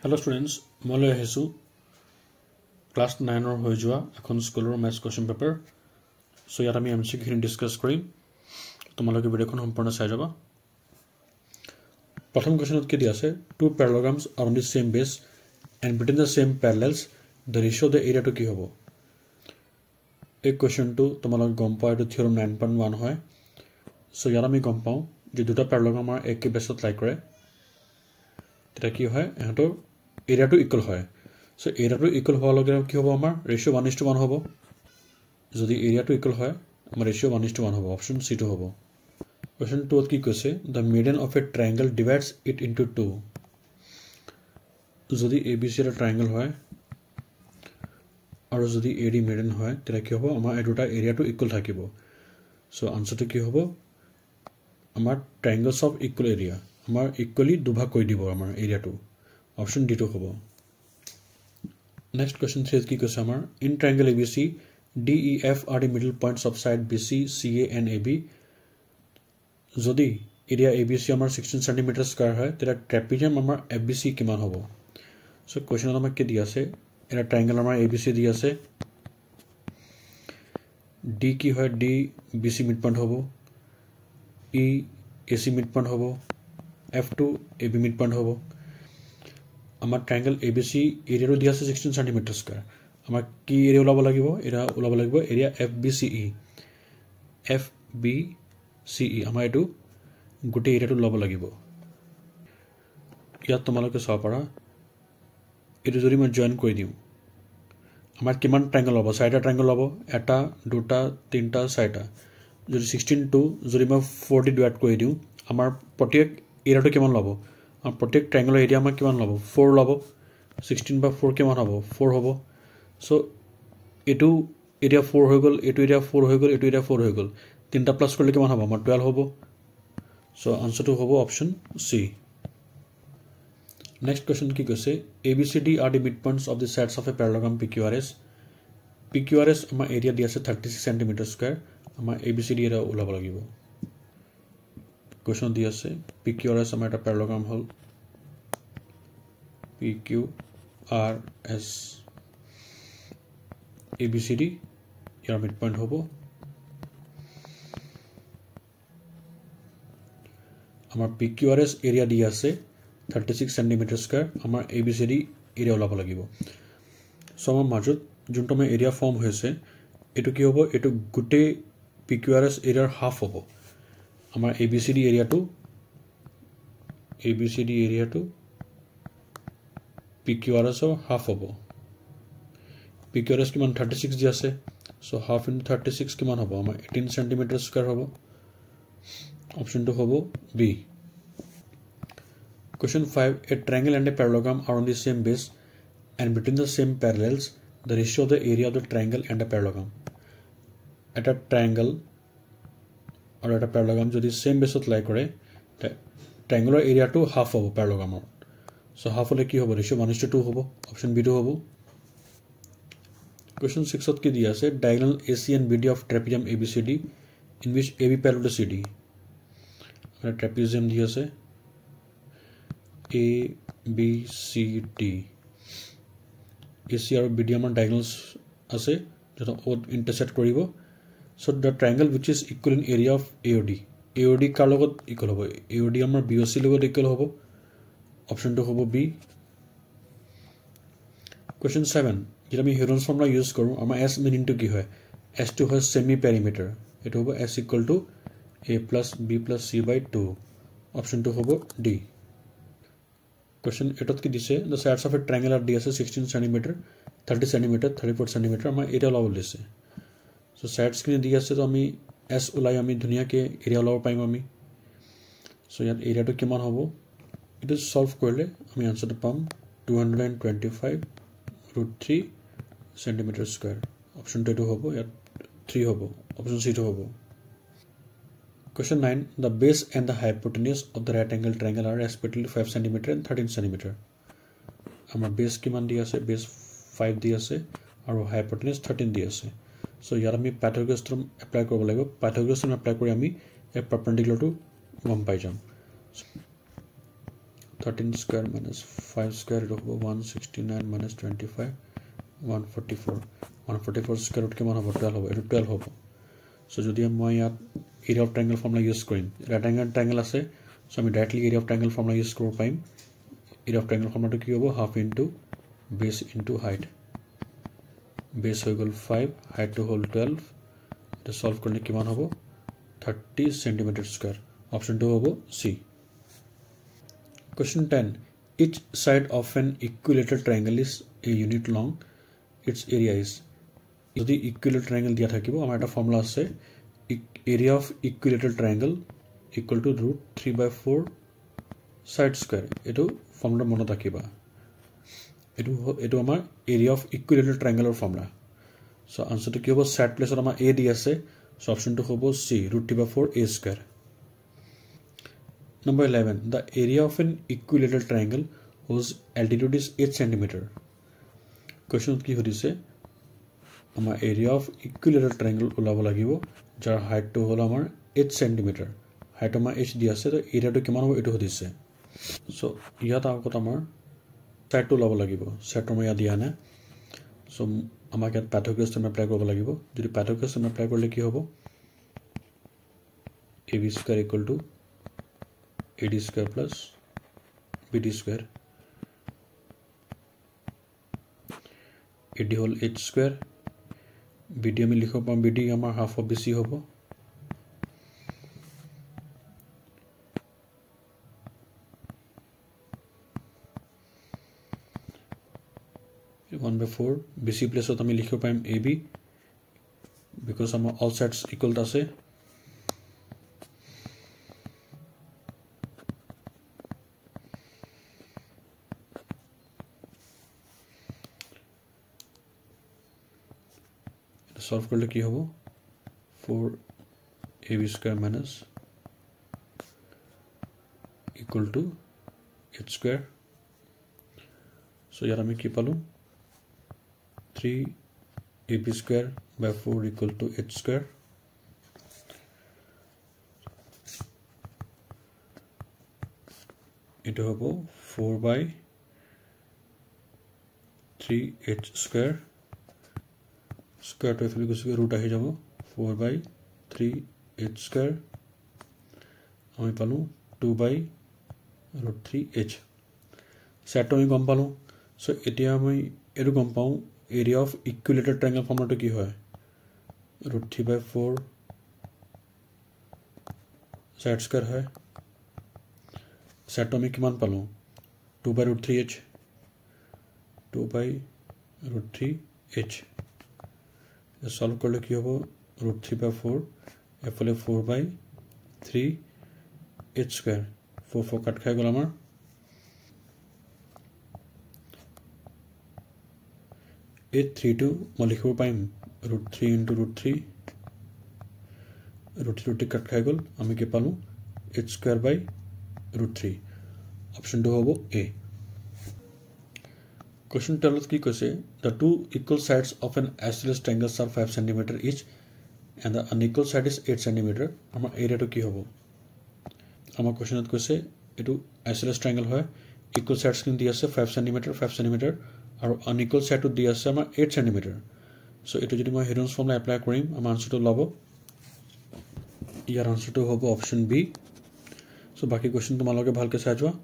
Hello students, মই লৈ আহিছো ক্লাস 9 ৰ হৈ যোৱা এখন স্কুলৰ ম্যাথছ কোৱেশ্চন পেপাৰ সো ইয়াত আমি এমসিকিউ খিনি ডিসকাস কৰিম তোমালোকে ভিডিওখন সম্পূৰ্ণ চাই যাবা প্ৰথম কোৱেশ্চনত কি দি আছে two parallelograms are on the same base and between the same parallels the ratio of the area to কি হ'ব এই কোৱেশ্চনটো তোমালোকে গম পায় এইটো থিওৰাম 9.1 হয় সো ইয়াত আমি গম পাওঁ যে দুটা প্যাৰালেলগ্ৰাম আমাৰ একে বেছত লাই কৰে এটা কি হয় এটো area to equal হয় so area to equal হোৱাৰ লগে কি হ'ব আমাৰ ratio 1:1 হ'ব যদি area to equal হয় আমাৰ ratio 1:1 হ'ব অপচন C টো হ'ব question 2 ত কি কৈছে the median of a triangle divides it into two যদি ABC এটা triangle হয় আৰু যদি AD median হয় তেতিয়া কি হ'ব আমাৰ এই দুটা area to equal থাকিব so answer টো কি হ'ব আমাৰ triangles of equal area আমাৰ equally দুভাগ কৰি দিব আমাৰ area টো option D to hobo next question says ki koise amar in triangle ABC DEF are the middle points of side BC CA and AB jodi area ABC amar 16 cm square hoy tera trapezium amar FBC kiman hobo so question amar ki di ase era triangle amar ABC di ase D ki hoy D BC midpoint hobo E AC midpoint hobo F2 AB midpoint hobo আমাৰ triangle ABC area টো দিয়া আছে 16 cm square আমাৰ কি area ওলাব লাগিব area ওলাব লাগিব এৰিয়া FBCE আমাৰ এটো গুটি এৰিয়াটো ওলাব লাগিব ইয়াত তোমালোকে চাব পাৰা এটো যদি মই জয়েন কৰি দিও আমাৰ কিমান ট্ৰায়াঙ্গল হ'ব চাৰিটা ট্ৰায়াঙ্গল হ'ব এটা দুটা তিনটা চাৰিটা যদি 16 টো যদি মই 4 দি ডিভাইড কৰি দিও আমাৰ প্ৰত্যেক এৰিয়াটো কিমান ল'ব प्रत्येक ट्रायंगल एरिया में किमान लबो 4 लबो 16 by 4 किमान हबो 4 हबो सो एटु एरिया 4 হৈ গল एटु एरिया 4 হৈ গল एटु एरिया 4 হৈ গল তিনটা প্লাস করলে কিমান হবো আমার 12 হবো সো आंसर টু হবো অপশন সি नेक्स्ट क्वेश्चन কি কৈছে ABCD are the midpoints of the sides of a parallelogram PQRS আমাৰ এৰিয়া দি আছে 36 cm স্কয়াৰ আমাৰ ABCD এৰিয়া ওলাব লাগিব क्वेश्चन दिया से PQRS हमारा একটা প্যারালেলোগ্রাম হল PQRS ABCD ইয়ার মিড পয়েন্ট হবো আমার PQRS এরিয়া দিয়া আছে 36 cm স্কয়ার আমার ABCD এরিয়া ওলাব লাগিব সো আমার মাজত যোনটো মে এরিয়া ফর্ম হয়েছে এটো কি হবো এটো গুটে PQRS এরিয়ার হাফ হবো আমার ABCD area to PQRS of half hobo PQRS কিমান 36 দি আছে so half into 36 কিমান হবো আমাৰ 18 cm square হবো option 2 হবো B question 5 a triangle and a parallelogram are on the same base and between the same parallels the ratio of the area of the triangle and a parallelogram at a triangle और এটা parallelogram যদি same বেসত লাই কৰে ট্ৰায়াঙ্গুলাৰ area to half হ'ব প্যাৰালেলোগ্ৰামৰ so half হলে কি হ'ব ratio 1:2 হ'ব অপশন বি টু হ'ব क्वेश्चन 6 ত কি দিয়া আছে diagonal AC and BD of trapezium ABCD in which AB parallel to CD are trapezium দিয়া আছে ABCD AC আৰু BD আমাৰ diagonals আছে যেটা ও ইন্টাৰসেক্ট কৰিব so the triangle which is equal in area of AOD কাৰ লগত ইকুয়াল হ'ব AOD আমাৰ BOC লগত ইকুয়াল হ'ব অপশন 2 হ'ব B question 7 যেটা আমি হেৰনছ ফৰ্মুলা ইউজ কৰো আমাৰ S মিনিং টু কি হয় S টু হয় সেমি পেৰিমিটাৰ এটো হ'ব S equal to A plus B plus C by 2 option 2 হ'ব D question 8 ত কি দিছে the sides of a triangle are DS 16 cm 30 cm 34 cm আমাৰ এটা লাভ দিছে so sides কিনে দি আছে তো আমি s উলাই আমি ধুনিয়া কে এরিয়া লাভ পাইম আমি so ইয়াত এরিয়াটো কিমান হ'ব ইটো সলভ কৰিলে আমি আনসারটো পাম 225√3 cm square অপশন 2 হ'ব ইয়াত 3 হ'ব অপশন সি হ'ব question 9 the base and the hypotenuse of the right angle triangle are respectively 5 cm and 13 cm আমাৰ base কিমান দি আছে base 5 দি আছে আৰু hypotenuse 13 দি আছে so ইয়াৰ আমি Pythagoras theorem apply কৰিব লাগিব Pythagoras theorem apply কৰি আমি এই perpendicular টো গম পাই যাম 13 square minus 5 square root of 169 minus 25 144 144 square root কিমান হ'ব 12 হ'ব এটো 12 হ'ব সো যদি মই ইয়াত area of triangle formula use কৰিম right angle triangle আছে সো আমি directly area of triangle formula use কৰিব পাৰিম area of triangle formula কি হ'ব half into base into height base হৈ গল 5 height to whole 12 এটা সলভ কৰিলে কিমান হ'ব 30 cm square option 2 হ'ব C question 10 each side of an equilateral triangle is a unit long its area is যদি equilateral triangle দিয়া থাকিব আমাৰ এটা ফৰ্মুলা আছে area of equilateral triangle equal to root 3 by 4 side square এটো formula মনত ৰাখিবা এটো আমাৰ area of equilateral triangle ৰ ফৰ্মুলা সো আনসাৰটো কি হ'ব set প্লেসত আমাৰ a দি আছে সো অপশনটো হ'ব C root 3 by 4 a square Number 11. The area of an equilateral triangle whose altitude is 8 cm. Question কি হদিছে আমাৰ area of equilateral triangle ওলাব লাগিব যাৰ height টো হল আমাৰ 8 cm. height আমাৰ h দি আছে তো area টো কিমান হ'ব এটো হদিছে সো ইয়াত আগত আমাৰ side টো ওলাব লাগিব set আমাৰ ইয়া দিয়া না সো আমাক ইয়াত পাইথাগোৰাছ থিওৰেম এপ্লাই কৰিব লাগিব যদি পাইথাগোৰাছ থিওৰেম এপ্লাই কৰিলে কি হ'ব ab square equal to AD square plus BD square AD whole H square BD আমি লিখব পাম BD আমাৰ half of BC হ'ব 1/4 BC প্লেসত আমি লিখিব পাম AB because আমাৰ all sides equal আছে solve করলে কি হবে 4 ab square minus equal to h square so ইয়াত আমি কি পালো 3 ab square by 4 equal to h square এটা হবে 4 by 3 h square square to এফালে গুছি root আহি যাব 4 by 3 h square আমি পালো 2 by root 3 h set আমি গম পালো সো এতিয়া আমি এটো গম পাও area of equilateral triangle ফৰ্মুলাটো কি হয় root 3 by 4 set square হয় set আমি কিমান পালো 2 by root 3 h 2 by root 3 h solve করলে কি হবে root 3 by 4 এফালে 4 by 3 h square 4 4 কাট খাই গল আমার এই 3 টো মই লিখিব পাইম root 3 into root 3 root 3 কাট খাই গল আমি কি পালো h square by root 3 option 2 হবে A Question tells us ki kaise the two equal sides of an isosceles triangle are 5 cm each and the unequal side is 8 cm amar area to ki hobo amar question at kaise etu isosceles triangle hoy equal sides kin di ase 5 cm aru unequal side to di ase amar 8 cm so etu jodi moi Heron's formula apply korim amar answer to labo year answer to hobo option B so baki question tumaloke bhalke sai jua